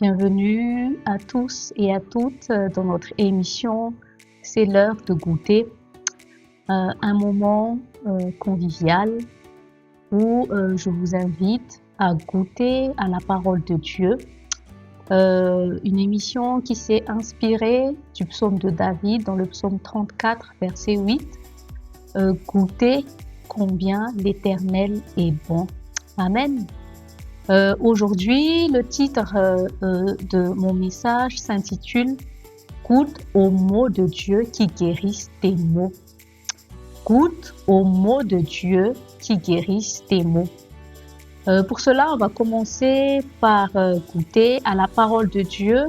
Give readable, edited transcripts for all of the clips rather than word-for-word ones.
Bienvenue à tous et à toutes dans notre émission. C'est l'heure de goûter, un moment convivial où je vous invite à goûter à la parole de Dieu. Une émission qui s'est inspirée du psaume de David dans le psaume 34, verset 8. Goûtez combien l'Éternel est bon. Amen. Aujourd'hui, le titre de mon message s'intitule « Goûte aux mots de Dieu qui guérissent tes maux ». Goûte aux mots de Dieu qui guérissent tes maux. Pour cela, on va commencer par goûter à la parole de Dieu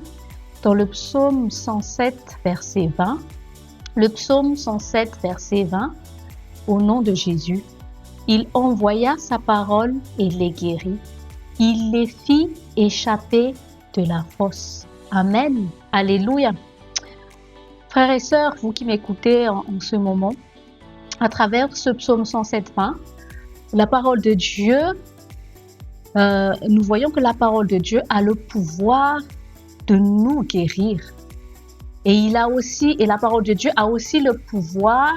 dans le psaume 107, verset 20. Le psaume 107, verset 20, au nom de Jésus, il envoya sa parole et les guérit. Il les fit échapper de la fosse. Amen. Alléluia. Frères et sœurs, vous qui m'écoutez en ce moment, à travers ce psaume 107.20, la parole de Dieu, nous voyons que la parole de Dieu a le pouvoir de nous guérir. Et la parole de Dieu a aussi le pouvoir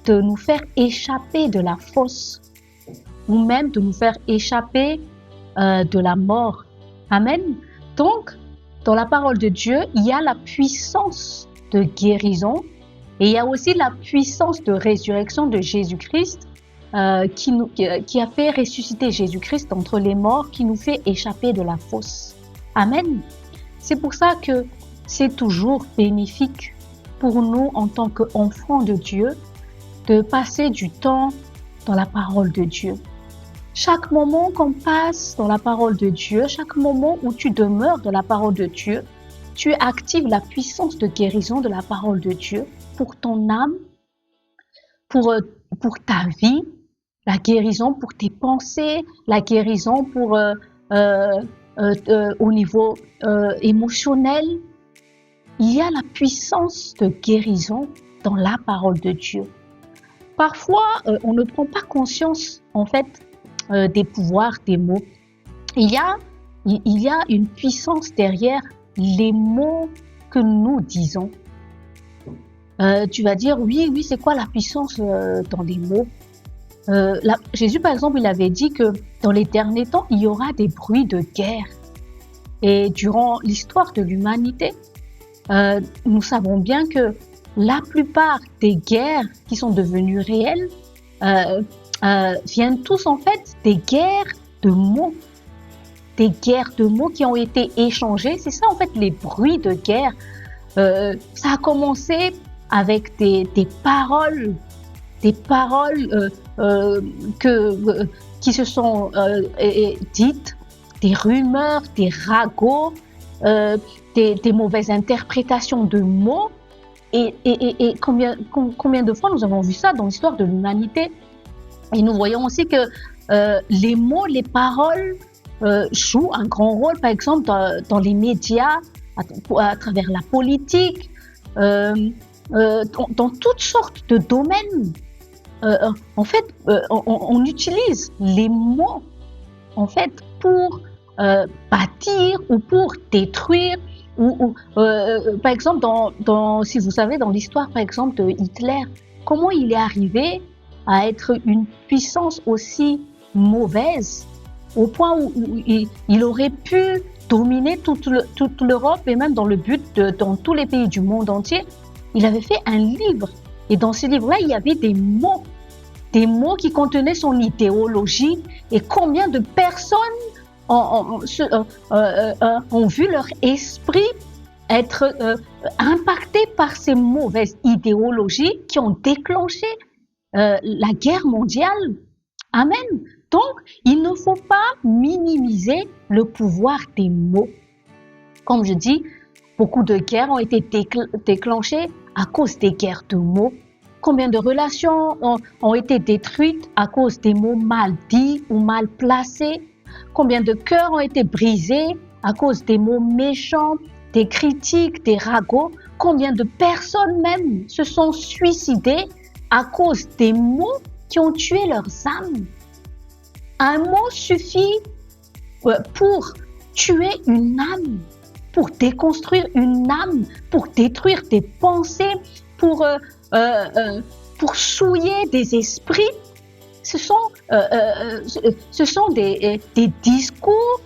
de nous faire échapper de la fosse, ou même de nous faire échapper de la mort. Amen. Donc, dans la parole de Dieu, il y a la puissance de guérison et il y a aussi la puissance de résurrection de Jésus-Christ qui a fait ressusciter Jésus-Christ d'entre les morts, qui nous fait échapper de la fosse. Amen. C'est pour ça que c'est toujours bénéfique pour nous en tant qu'enfants de Dieu de passer du temps dans la parole de Dieu. Chaque moment qu'on passe dans la parole de Dieu, chaque moment où tu demeures dans la parole de Dieu, tu actives la puissance de guérison de la parole de Dieu pour ton âme, pour ta vie, la guérison pour tes pensées, la guérison pour au niveau émotionnel. Il y a la puissance de guérison dans la parole de Dieu. Parfois, on ne prend pas conscience, en fait, des pouvoirs des mots. Il y a une puissance derrière les mots que nous disons. Tu vas dire, oui, c'est quoi la puissance dans les mots? Jésus, par exemple, il avait dit que dans les derniers temps, il y aura des bruits de guerre. Et durant l'histoire de l'humanité, nous savons bien que la plupart des guerres qui sont devenues réelles viennent tous en fait des guerres de mots. Des guerres de mots qui ont été échangées. C'est ça en fait les bruits de guerre. Ça a commencé avec des paroles qui se sont dites, des rumeurs, des ragots, des mauvaises interprétations de mots. Et combien de fois nous avons vu ça dans l'histoire de l'humanité? Et nous voyons aussi que les mots, les paroles jouent un grand rôle, par exemple, dans les médias, à travers la politique, dans toutes sortes de domaines. En fait, on utilise les mots en fait, pour bâtir ou pour détruire. Par exemple, si vous savez, dans l'histoire, par exemple, de Hitler, comment il est arrivé à être une puissance aussi mauvaise, au point où il aurait pu dominer toute l'Europe et même dans dans tous les pays du monde entier. Il avait fait un livre et dans ce livre-là, il y avait des mots qui contenaient son idéologie et combien de personnes ont vu leur esprit être impacté par ces mauvaises idéologies qui ont déclenché la guerre mondiale. Amen. Donc, il ne faut pas minimiser le pouvoir des mots. Comme je dis, beaucoup de guerres ont été déclenchées à cause des guerres de mots. Combien de relations ont été détruites à cause des mots mal dits ou mal placés? Combien de cœurs ont été brisés à cause des mots méchants, des critiques, des ragots? Combien de personnes même se sont suicidées à cause des mots qui ont tué leurs âmes? Un mot suffit pour tuer une âme. pour déconstruire une âme, pour détruire des pensées, pour souiller des esprits. Ce sont des discours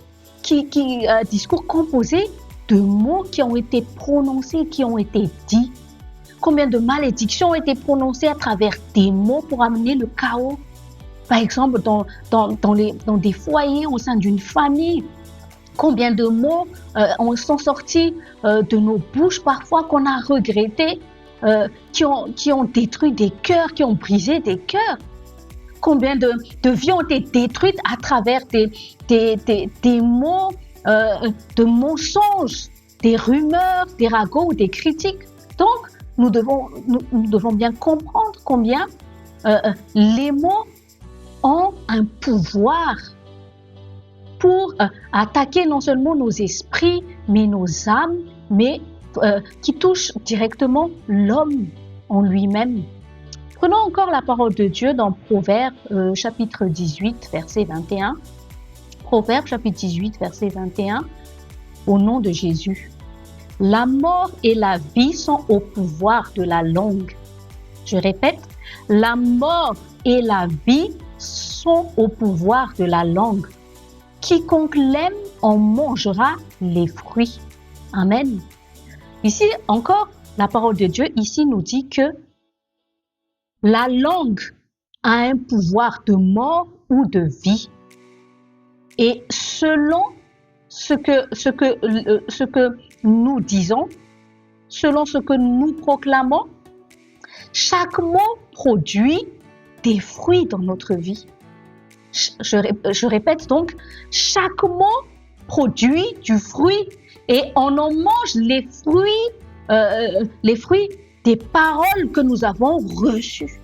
discours composés de mots qui ont été prononcés, qui ont été dits. Combien de malédictions ont été prononcées à travers des mots pour amener le chaos? Par exemple, dans des foyers, au sein d'une famille, combien de mots sont sortis de nos bouches parfois qu'on a regrettés, qui ont détruit des cœurs, qui ont brisé des cœurs. Combien de vies ont été détruites à travers des mots de mensonges, des rumeurs, des ragots ou des critiques. Donc, nous devons bien comprendre combien les mots ont un pouvoir pour attaquer non seulement nos esprits, mais nos âmes, mais qui touchent directement l'homme en lui-même. Prenons encore la parole de Dieu dans Proverbes chapitre 18, verset 21. Proverbes chapitre 18, verset 21. Au nom de Jésus. La mort et la vie sont au pouvoir de la langue. Je répète, la mort et la vie sont au pouvoir de la langue. Quiconque l'aime en mangera les fruits. Amen. Ici encore, la parole de Dieu ici nous dit que la langue a un pouvoir de mort ou de vie. Et selon ce que nous disons, selon ce que nous proclamons, chaque mot produit des fruits dans notre vie. Je répète donc, chaque mot produit du fruit et on en mange les fruits des paroles que nous avons reçues.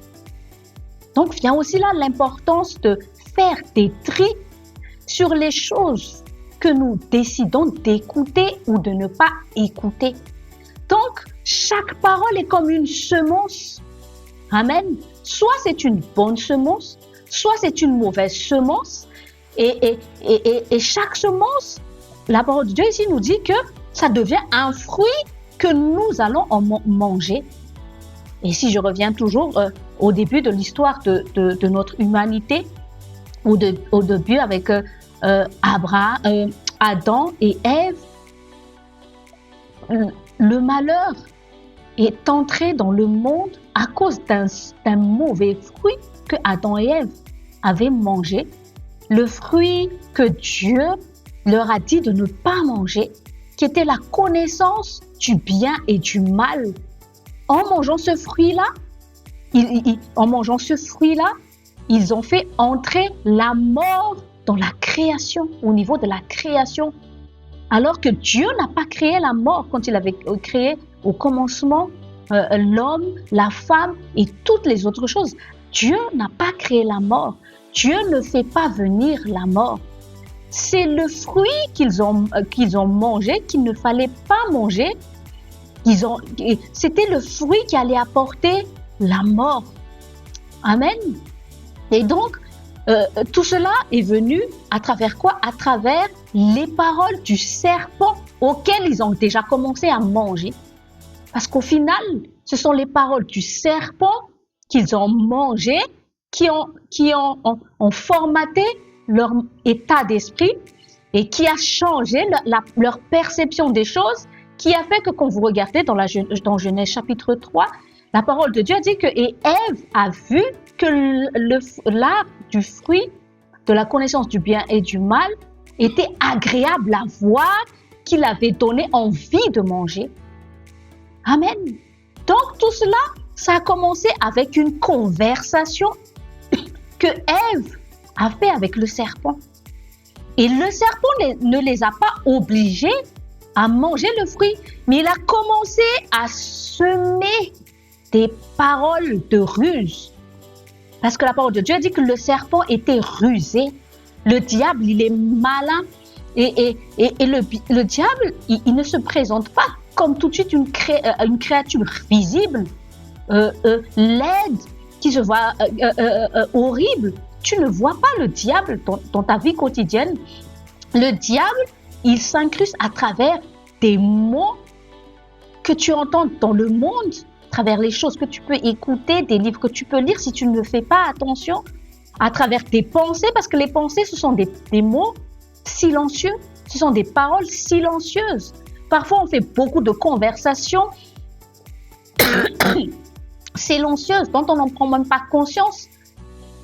Donc vient aussi là l'importance de faire des tris sur les choses que nous décidons d'écouter ou de ne pas écouter. Donc, chaque parole est comme une semence. Amen. Soit c'est une bonne semence, soit c'est une mauvaise semence. Et chaque semence, la parole de Dieu ici nous dit que ça devient un fruit que nous allons en manger. Et si je reviens toujours au début de l'histoire de notre humanité, au début avec Adam et Ève, le malheur est entré dans le monde à cause d'un mauvais fruit que Adam et Ève avaient mangé, le fruit que Dieu leur a dit de ne pas manger, qui était la connaissance du bien et du mal. En mangeant ce fruit-là, ils ont fait entrer la mort dans la création, au niveau de la création. Alors que Dieu n'a pas créé la mort quand il avait créé au commencement l'homme, la femme et toutes les autres choses. Dieu n'a pas créé la mort. Dieu ne fait pas venir la mort. C'est le fruit qu'ils ont mangé, qu'il ne fallait pas manger. C'était le fruit qui allait apporter la mort. Amen. Et donc, tout cela est venu à travers quoi? À travers les paroles du serpent auxquelles ils ont déjà commencé à manger. Parce qu'au final, ce sont les paroles du serpent qu'ils ont mangées qui ont formaté leur état d'esprit et qui a changé leur perception des choses, qui a fait que quand vous regardez dans Genèse chapitre 3, la parole de Dieu dit que et Ève a vu que l'arbre du fruit de la connaissance du bien et du mal était agréable à voir, qu'il avait donné envie de manger. Amen. Donc tout cela, ça a commencé avec une conversation que Ève a fait avec le serpent. Et le serpent ne les a pas obligés à manger le fruit, mais il a commencé à semer des paroles de ruse. Parce que la parole de Dieu dit que le serpent était rusé. Le diable, il est malin. Et le diable, il ne se présente pas comme tout de suite une créature visible, laide, qui se voit horrible. Tu ne vois pas le diable dans ta vie quotidienne. Le diable, il s'incruste à travers des mots que tu entends dans le monde, à travers les choses que tu peux écouter, des livres que tu peux lire si tu ne fais pas attention, à travers tes pensées, parce que les pensées, ce sont des mots silencieux, ce sont des paroles silencieuses. Parfois, on fait beaucoup de conversations silencieuses dont on n'en prend même pas conscience.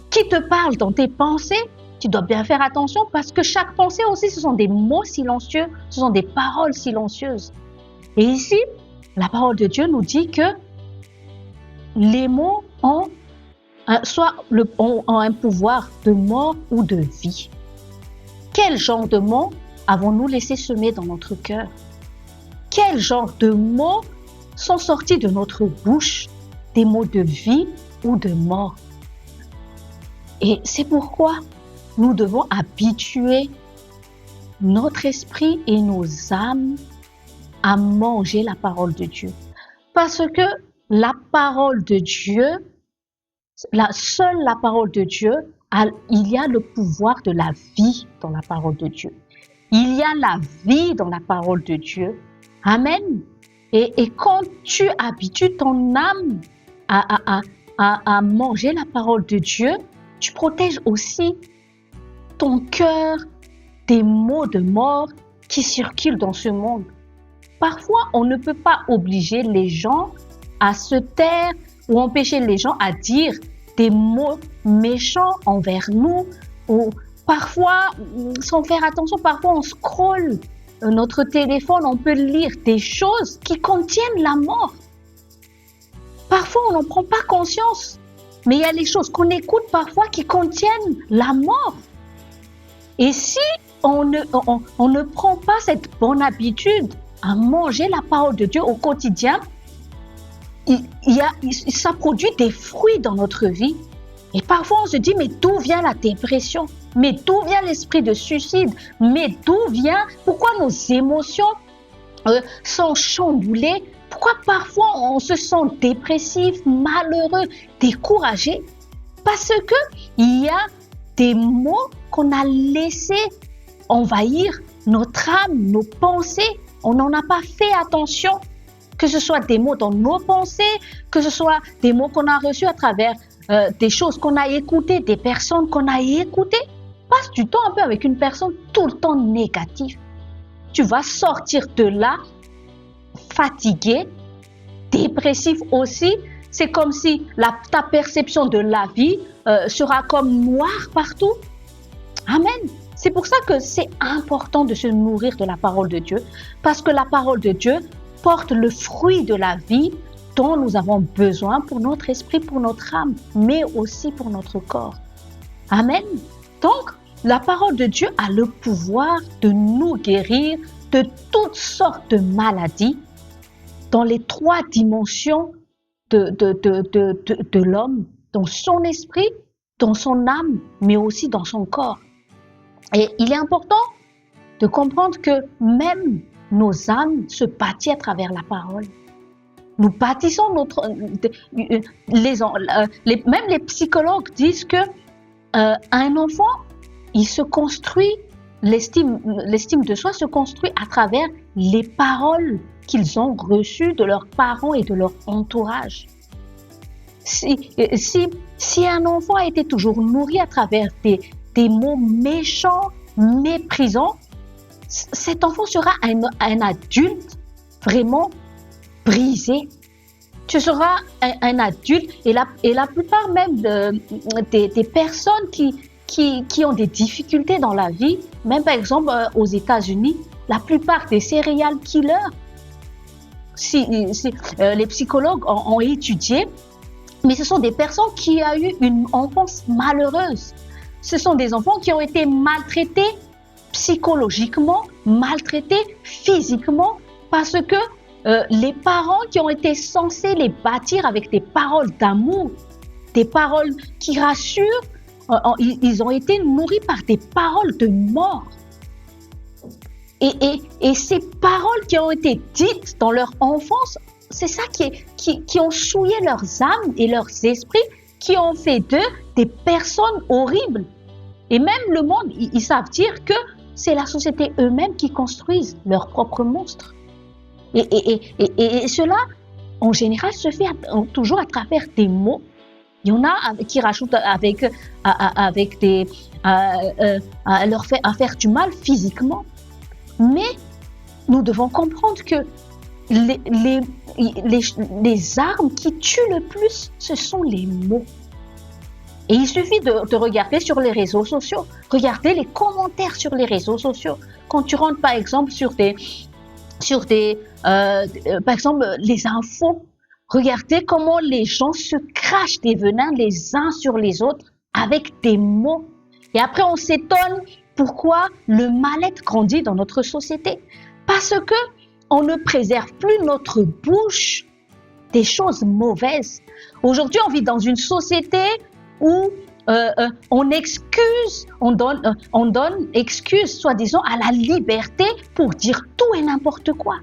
Qui te parle dans tes pensées, tu dois bien faire attention parce que chaque pensée aussi, ce sont des mots silencieux, ce sont des paroles silencieuses. Et ici, la parole de Dieu nous dit que les mots ont un pouvoir de mort ou de vie. Quel genre de mots avons-nous laissé semer dans notre cœur? Quel genre de mots sont sortis de notre bouche? Des mots de vie ou de mort? Et c'est pourquoi nous devons habituer notre esprit et nos âmes à manger la parole de Dieu. Parce que la parole de Dieu, seule la parole de Dieu, il y a le pouvoir de la vie dans la parole de Dieu. Il y a la vie dans la parole de Dieu. Amen. Et quand tu habitues ton âme à manger la parole de Dieu, tu protèges aussi ton cœur des mots de mort qui circulent dans ce monde. Parfois, on ne peut pas obliger les gens à se taire ou empêcher les gens à dire des mots méchants envers nous. Ou parfois, sans faire attention, parfois on scrolle notre téléphone, on peut lire des choses qui contiennent la mort. Parfois, on n'en prend pas conscience. Mais il y a les choses qu'on écoute parfois qui contiennent la mort. Et si on ne prend pas cette bonne habitude à manger la parole de Dieu au quotidien, ça produit des fruits dans notre vie. Et parfois on se dit, mais d'où vient la dépression? Mais d'où vient l'esprit de suicide? Mais d'où vient, pourquoi nos émotions sont chamboulées? Pourquoi parfois on se sent dépressif, malheureux, découragé? Parce que il y a des mots qu'on a laissés envahir notre âme, nos pensées. On n'en a pas fait attention. Que ce soit des mots dans nos pensées, que ce soit des mots qu'on a reçus à travers des choses qu'on a écoutées, des personnes qu'on a écoutées. Passe du temps un peu avec une personne tout le temps négative. Tu vas sortir de là fatigué, dépressif aussi. C'est comme si ta perception de la vie sera comme noire partout. Amen. C'est pour ça que c'est important de se nourrir de la parole de Dieu, parce que la parole de Dieu porte le fruit de la vie dont nous avons besoin pour notre esprit, pour notre âme, mais aussi pour notre corps. Amen. Donc, la parole de Dieu a le pouvoir de nous guérir de toutes sortes de maladies dans les 3 dimensions de l'homme, dans son esprit, dans son âme, mais aussi dans son corps. Et il est important de comprendre que même nos âmes se bâtissent à travers la parole. Nous bâtissons même les psychologues disent que un enfant, il se construit, l'estime de soi se construit à travers les paroles qu'ils ont reçues de leurs parents et de leur entourage. Si un enfant a été toujours nourri à travers des mots méchants, méprisants, cet enfant sera un adulte vraiment brisé. Tu seras un adulte et la plupart même des personnes qui ont des difficultés dans la vie, même par exemple aux États-Unis, la plupart des serial killers, les psychologues ont étudié, mais ce sont des personnes qui ont eu une enfance malheureuse. Ce sont des enfants qui ont été maltraités psychologiquement, maltraités physiquement, parce que les parents qui ont été censés les bâtir avec des paroles d'amour, des paroles qui rassurent, ils ont été nourris par des paroles de mort. Et ces paroles qui ont été dites dans leur enfance, c'est ça qui ont souillé leurs âmes et leurs esprits, qui ont fait d'eux des personnes horribles. Et même le monde, ils savent dire que c'est la société eux-mêmes qui construisent leurs propres monstres. Et cela, en général, se fait toujours à travers des mots. Il y en a qui rajoutent avec des, à faire du mal physiquement. Mais nous devons comprendre que les armes qui tuent le plus, ce sont les mots. Et il suffit de regarder sur les réseaux sociaux, regarder les commentaires sur les réseaux sociaux. Quand tu rentres par exemple sur par exemple les infos, regardez comment les gens se crachent des venins les uns sur les autres avec des mots. Et après on s'étonne pourquoi le mal-être grandit dans notre société. Parce que on ne préserve plus notre bouche des choses mauvaises. Aujourd'hui, on vit dans une société où on donne excuse, soi-disant, à la liberté pour dire tout et n'importe quoi.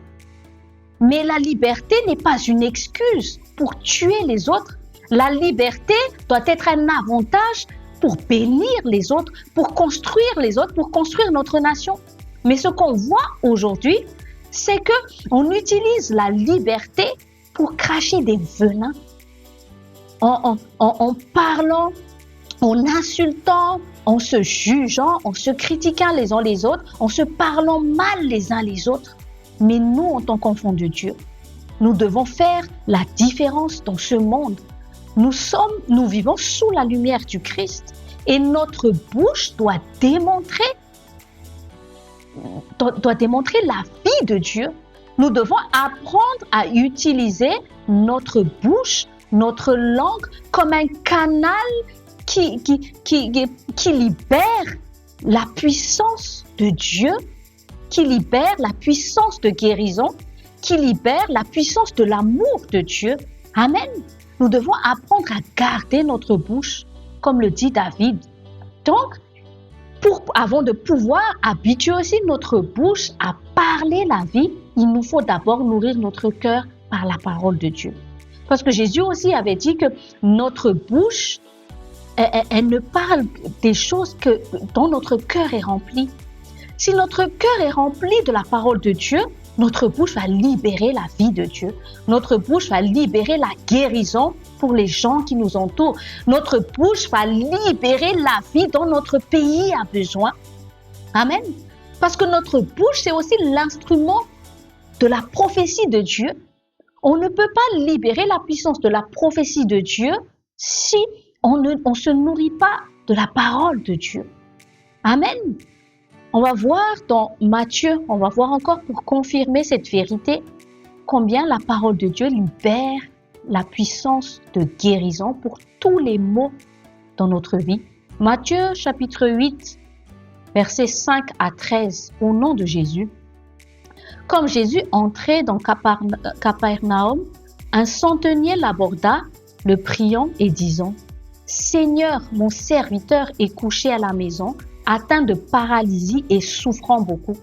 Mais la liberté n'est pas une excuse pour tuer les autres. La liberté doit être un avantage pour bénir les autres, pour construire les autres, pour construire notre nation. Mais ce qu'on voit aujourd'hui, c'est que on utilise la liberté pour cracher des venins en parlant, en insultant, en se jugeant, en se critiquant les uns les autres, en se parlant mal les uns les autres. Mais nous, en tant qu'enfants de Dieu, nous devons faire la différence dans ce monde. Nous vivons sous la lumière du Christ et notre bouche doit démontrer la vie de Dieu. Nous devons apprendre à utiliser notre bouche, notre langue comme un canal qui libère la puissance de Dieu, qui libère la puissance de guérison, qui libère la puissance de l'amour de Dieu. Amen. Nous devons apprendre à garder notre bouche, comme le dit David. Donc, avant de pouvoir habituer aussi notre bouche à parler la vie, il nous faut d'abord nourrir notre cœur par la parole de Dieu. Parce que Jésus aussi avait dit que notre bouche, elle ne parle des choses dont notre cœur est rempli. Si notre cœur est rempli de la parole de Dieu, notre bouche va libérer la vie de Dieu. Notre bouche va libérer la guérison pour les gens qui nous entourent. Notre bouche va libérer la vie dont notre pays a besoin. Amen. Parce que notre bouche, c'est aussi l'instrument de la prophétie de Dieu. On ne peut pas libérer la puissance de la prophétie de Dieu si on ne se nourrit pas de la parole de Dieu. Amen. On va voir dans Matthieu, on va voir encore pour confirmer cette vérité, combien la parole de Dieu libère la puissance de guérison pour tous les maux dans notre vie. Matthieu chapitre 8, versets 5 à 13, au nom de Jésus. Comme Jésus entrait dans Capernaum, un centenier l'aborda, le priant et disant « Seigneur, mon serviteur est couché à la maison, atteint de paralysie et souffrant beaucoup. »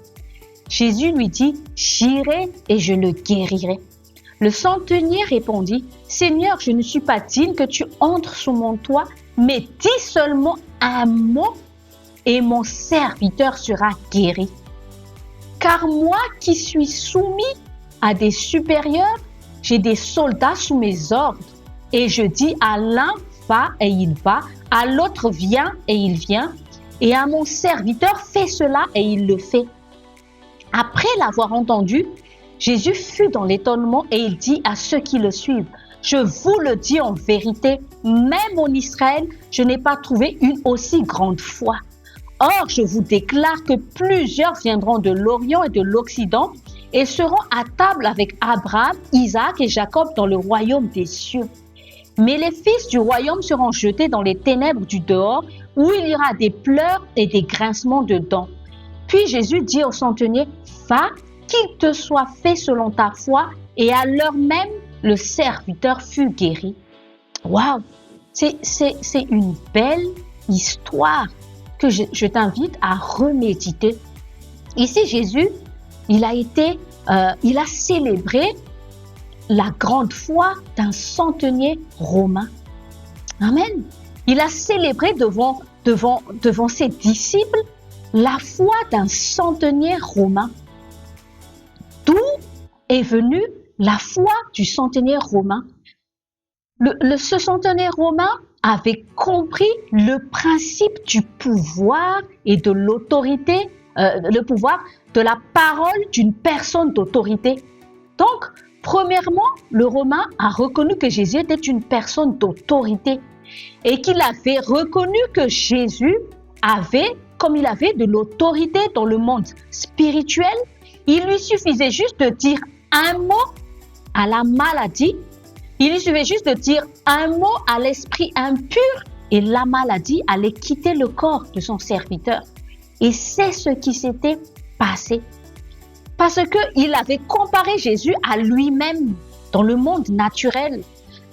Jésus lui dit « J'irai et je le guérirai. » Le centenier répondit « Seigneur, je ne suis pas digne que tu entres sous mon toit, mais dis seulement un mot et mon serviteur sera guéri. Car moi qui suis soumis à des supérieurs, j'ai des soldats sous mes ordres, et je dis à l'un va et il va, à l'autre viens et il vient, et à mon serviteur fais cela et il le fait. » Après l'avoir entendu, Jésus fut dans l'étonnement et il dit à ceux qui le suivent, « Je vous le dis en vérité, même en Israël, je n'ai pas trouvé une aussi grande foi. Or, je vous déclare que plusieurs viendront de l'Orient et de l'Occident et seront à table avec Abraham, Isaac et Jacob dans le royaume des cieux. Mais les fils du royaume seront jetés dans les ténèbres du dehors, où il y aura des pleurs et des grincements de dents. » Puis Jésus dit au centenier, « Va, qu'il te soit fait selon ta foi. » Et à l'heure même, le serviteur fut guéri. Waouh! C'est une belle histoire que je t'invite à reméditer. Ici, Jésus, il a célébré la grande foi d'un centenier romain. Amen. Il a célébré devant ses disciples la foi d'un centenier romain. D'où est venue la foi du centenaire romain. Ce centenaire romain avait compris le principe du pouvoir et de l'autorité, le pouvoir de la parole d'une personne d'autorité. Donc, premièrement, le Romain a reconnu que Jésus était une personne d'autorité et qu'il avait reconnu que Jésus avait, comme il avait de l'autorité dans le monde spirituel, il lui suffisait juste de dire un mot à la maladie. Il lui suffisait juste de dire un mot à l'esprit impur et la maladie allait quitter le corps de son serviteur. Et c'est ce qui s'était passé. Parce qu'il avait comparé Jésus à lui-même dans le monde naturel.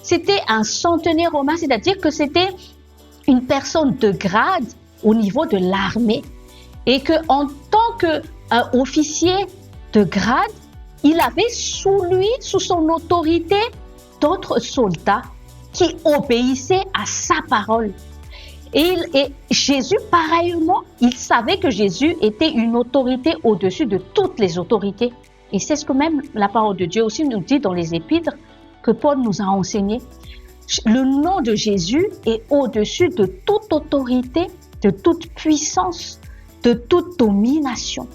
C'était un centenaire romain, c'est-à-dire que c'était une personne de grade au niveau de l'armée. Et qu'en tant qu'officier de grade, il avait sous lui, sous son autorité, d'autres soldats qui obéissaient à sa parole. Et Jésus, pareillement, il savait que Jésus était une autorité au-dessus de toutes les autorités. Et c'est ce que même la parole de Dieu aussi nous dit dans les épîtres que Paul nous a enseigné. Le nom de Jésus est au-dessus de toute autorité, de toute puissance, de toute domination.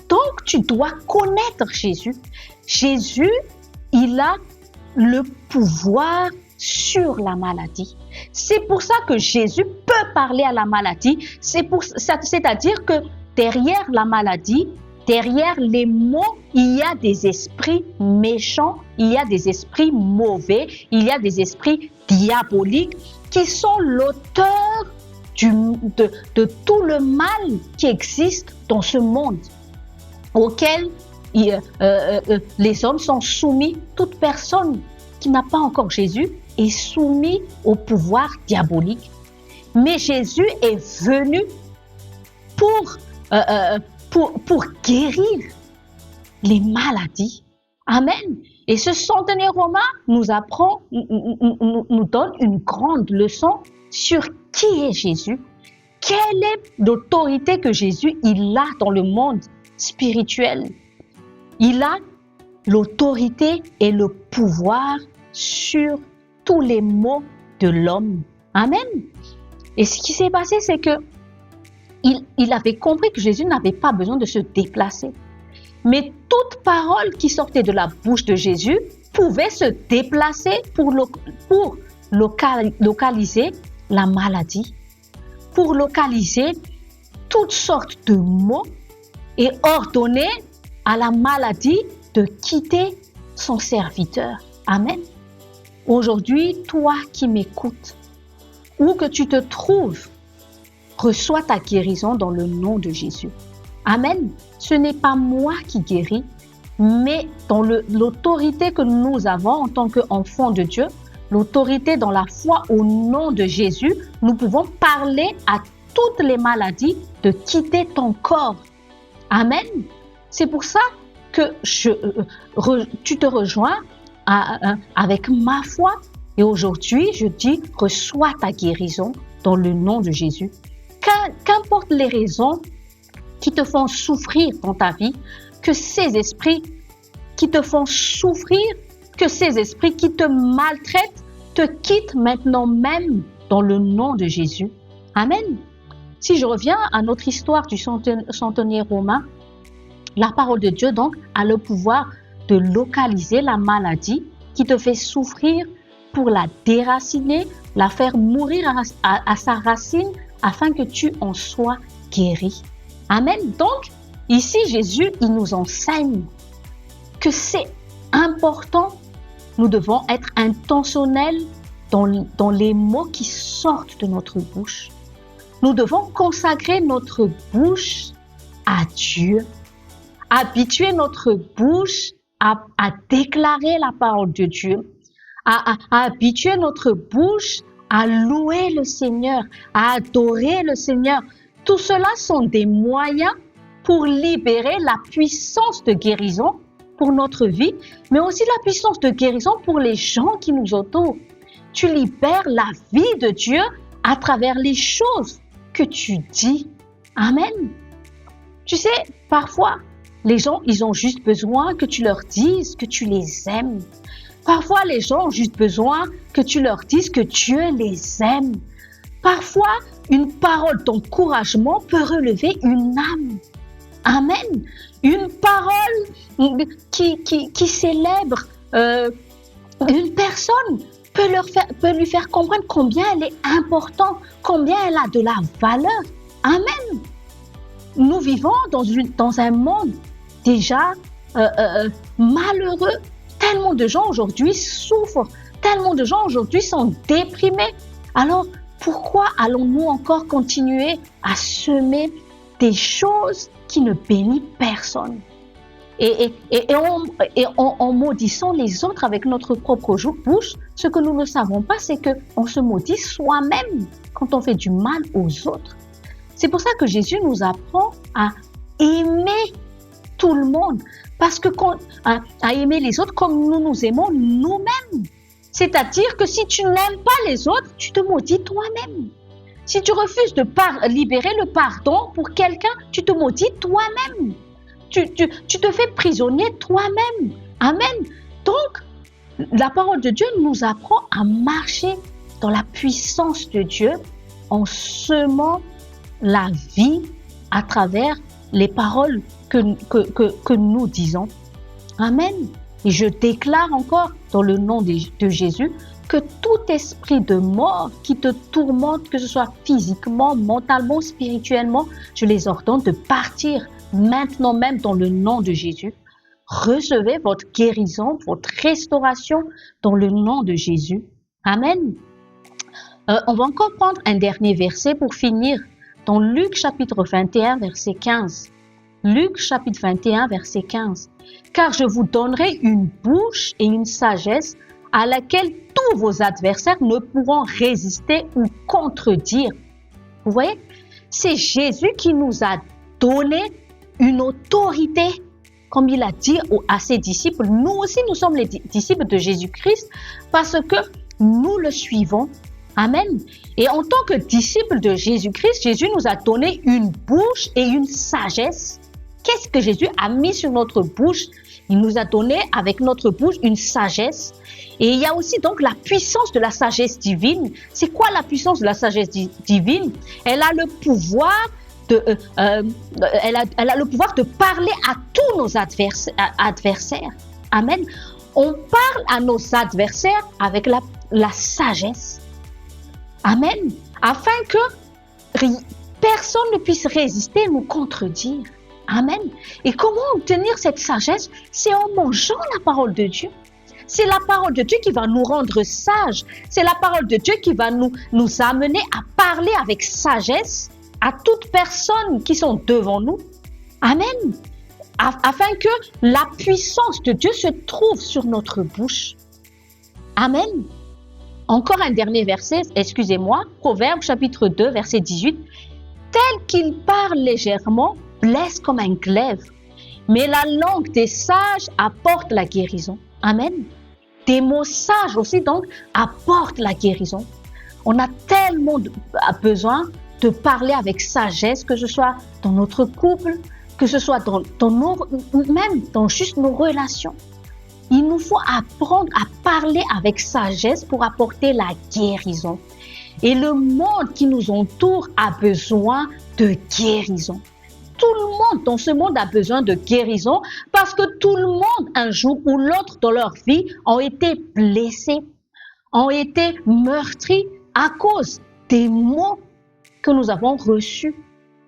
Donc, tu dois connaître Jésus. Jésus, il a le pouvoir sur la maladie. C'est pour ça que Jésus peut parler à la maladie. C'est-à-dire que derrière la maladie, derrière les mots, il y a des esprits méchants, il y a des esprits mauvais, il y a des esprits diaboliques qui sont l'auteur de tout le mal qui existe dans ce monde, auquel les hommes sont soumis. Toute personne qui n'a pas encore Jésus est soumis au pouvoir diabolique. Mais Jésus est venu pour guérir les maladies. Amen. Et ce centenaire romain nous apprend, nous donne une grande leçon sur qui est Jésus, quelle est l'autorité que Jésus il a dans le monde spirituel. Il a l'autorité et le pouvoir sur tous les maux de l'homme. Amen. Et ce qui s'est passé, c'est que il avait compris que Jésus n'avait pas besoin de se déplacer. Mais toute parole qui sortait de la bouche de Jésus pouvait se déplacer pour localiser la maladie, pour localiser toutes sortes de maux et ordonner à la maladie de quitter son serviteur. Amen. Aujourd'hui, toi qui m'écoutes, où que tu te trouves, reçois ta guérison dans le nom de Jésus. Amen. Ce n'est pas moi qui guéris, mais dans l'autorité que nous avons en tant qu'enfants de Dieu, l'autorité dans la foi au nom de Jésus, nous pouvons parler à toutes les maladies de quitter ton corps. Amen. C'est pour ça que tu te rejoins avec ma foi. Et aujourd'hui, je dis, reçois ta guérison dans le nom de Jésus. Qu'importe les raisons qui te font souffrir dans ta vie, que ces esprits qui te font souffrir, que ces esprits qui te maltraitent, te quittent maintenant même dans le nom de Jésus. Amen. Si je reviens à notre histoire du centenaire romain, la parole de Dieu donc a le pouvoir de localiser la maladie qui te fait souffrir pour la déraciner, la faire mourir à sa racine afin que tu en sois guéri. Amen. Donc, ici, Jésus, il nous enseigne que c'est important. Nous devons être intentionnels dans les mots qui sortent de notre bouche. Nous devons consacrer notre bouche à Dieu, habituer notre bouche à déclarer la parole de Dieu, à habituer notre bouche à louer le Seigneur, à adorer le Seigneur. Tout cela sont des moyens pour libérer la puissance de guérison pour notre vie, mais aussi la puissance de guérison pour les gens qui nous entourent. Tu libères la vie de Dieu à travers les choses que tu dis. Amen. Tu sais, parfois, les gens, ils ont juste besoin que tu leur dises que tu les aimes. Parfois, les gens ont juste besoin que tu leur dises que Dieu les aime. Parfois, une parole d'encouragement peut relever une âme. Amen. Une parole qui célèbre une personne peut lui faire comprendre combien elle est importante, combien elle a de la valeur. Amen. Nous vivons dans un monde déjà malheureux. Tellement de gens aujourd'hui souffrent. Tellement de gens aujourd'hui sont déprimés. Alors, pourquoi allons-nous encore continuer à semer des choses qui ne bénissent personne? Et en maudissant les autres avec notre propre bouche, ce que nous ne savons pas, c'est qu'on se maudit soi-même quand on fait du mal aux autres. C'est pour ça que Jésus nous apprend à aimer tout le monde, parce que à aimer les autres comme nous nous aimons nous-mêmes. C'est-à-dire que si tu n'aimes pas les autres, tu te maudis toi-même. Si tu refuses de libérer le pardon pour quelqu'un, tu te maudis toi-même. Tu te fais prisonnier toi-même. Amen. Donc, la parole de Dieu nous apprend à marcher dans la puissance de Dieu en semant la vie à travers les paroles que nous disons. Amen. Et je déclare encore dans le nom de Jésus que tout esprit de mort qui te tourmente, que ce soit physiquement, mentalement, spirituellement, je les ordonne de partir maintenant même dans le nom de Jésus. Recevez votre guérison, votre restauration dans le nom de Jésus. Amen. On va encore prendre un dernier verset pour finir dans Luc chapitre 21, verset 15. Luc chapitre 21, verset 15. Car je vous donnerai une bouche et une sagesse à laquelle tous vos adversaires ne pourront résister ou contredire. Vous voyez, c'est Jésus qui nous a donné une autorité, comme il a dit à ses disciples. Nous aussi, nous sommes les disciples de Jésus-Christ parce que nous le suivons. Amen. Et en tant que disciples de Jésus-Christ, Jésus nous a donné une bouche et une sagesse. Qu'est-ce que Jésus a mis sur notre bouche? Il nous a donné avec notre bouche une sagesse. Et il y a aussi donc la puissance de la sagesse divine. C'est quoi la puissance de la sagesse divine? Elle a le pouvoir elle a le pouvoir de parler à tous nos adversaires. Amen. On parle à nos adversaires avec la sagesse. Amen. Afin que personne ne puisse résister et nous contredire. Amen. Et comment obtenir cette sagesse? C'est en mangeant la parole de Dieu. C'est la parole de Dieu qui va nous rendre sages. C'est la parole de Dieu qui va nous amener à parler avec sagesse à toutes personnes qui sont devant nous. Amen. Afin que la puissance de Dieu se trouve sur notre bouche. Amen. Encore un dernier verset, excusez-moi, Proverbe chapitre 2, verset 18. Tel qu'il parle légèrement, blesse comme un glaive, mais la langue des sages apporte la guérison. Amen. Des mots sages aussi, donc, apportent la guérison. On a tellement besoin de parler avec sagesse, que ce soit dans notre couple, que ce soit même dans juste nos relations. Il nous faut apprendre à parler avec sagesse pour apporter la guérison. Et le monde qui nous entoure a besoin de guérison. Tout le monde dans ce monde a besoin de guérison parce que tout le monde, un jour ou l'autre dans leur vie, ont été blessés, ont été meurtris à cause des mots que nous avons reçus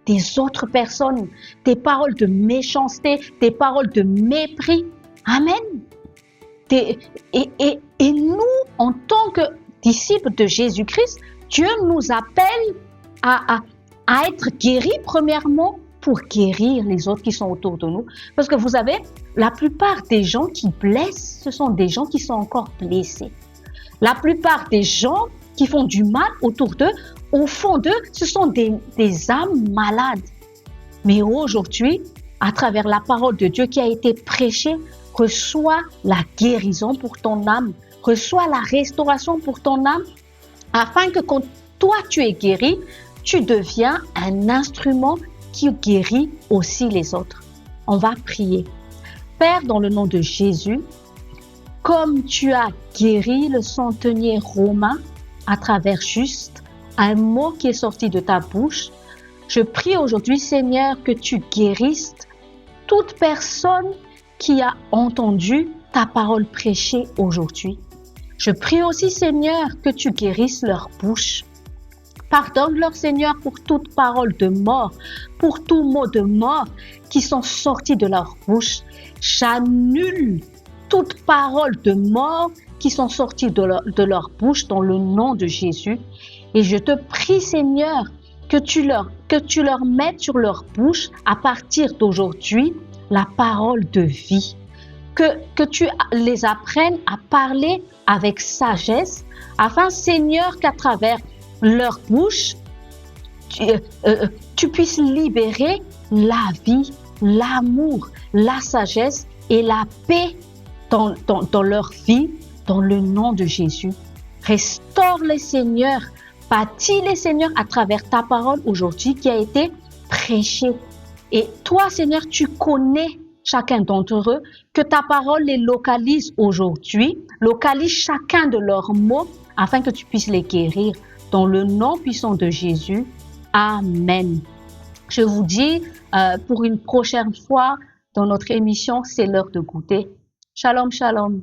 des autres personnes, des paroles de méchanceté, des paroles de mépris. Amen. Et nous, en tant que disciples de Jésus-Christ, Dieu nous appelle à être guéris premièrement pour guérir les autres qui sont autour de nous. Parce que vous savez, la plupart des gens qui blessent, ce sont des gens qui sont encore blessés. La plupart des gens qui font du mal autour d'eux, au fond d'eux, ce sont des âmes malades. Mais aujourd'hui, à travers la parole de Dieu qui a été prêchée, reçois la guérison pour ton âme, reçois la restauration pour ton âme, afin que quand toi tu es guéri, tu deviens un instrument qui guérit aussi les autres. On va prier. Père, dans le nom de Jésus, comme tu as guéri le centenier romain à travers juste un mot qui est sorti de ta bouche, je prie aujourd'hui, Seigneur, que tu guérisses toute personne qui a entendu ta parole prêchée aujourd'hui. Je prie aussi, Seigneur, que tu guérisses leur bouche. Pardonne-leur, Seigneur, pour toute parole de mort, pour tout mot de mort qui sont sortis de leur bouche. J'annule toute parole de mort qui sont sorties de leur bouche dans le nom de Jésus. Et je te prie, Seigneur, que tu leur mettes sur leur bouche à partir d'aujourd'hui la parole de vie. Que tu les apprennes à parler avec sagesse, afin, Seigneur, qu'à travers leur bouche, tu puisses libérer la vie, l'amour, la sagesse et la paix dans leur vie, dans le nom de Jésus. Restaure-les, Seigneur. Bâtis-les, Seigneur, à travers ta parole aujourd'hui qui a été prêchée. Et toi, Seigneur, tu connais chacun d'entre eux, que ta parole les localise aujourd'hui, localise chacun de leurs mots afin que tu puisses les guérir. Dans le nom puissant de Jésus, Amen. Je vous dis, pour une prochaine fois dans notre émission, c'est l'heure de goûter. Shalom, shalom.